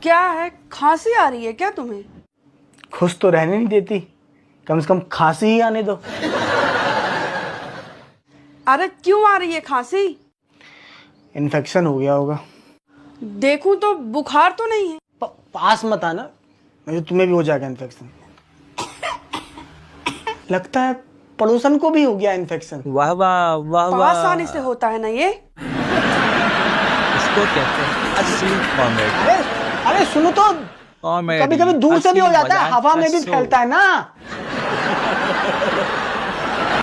क्या है, खांसी आ रही है क्या तुम्हें? खुश तो रहने नहीं देती, कम से कम खांसी ही आने दो। अरे क्यों आ रही है खांसी? इन्फेक्शन हो गया होगा। देखूं तो बुखार तो नहीं है। पास मत आना, नहीं तो तुम्हें भी हो जाएगा इन्फेक्शन। लगता है पड़ोसन को भी हो गया इन्फेक्शन। वाह वाह वाह पास वाह, आने से होता है ना ये। इसको कहते हैं असली कॉमेडी। अरे अरे सुनो तो, कॉमेडी कभी कभी दूर से भी हो जाता है, हवा में भी असली फैलता है ना।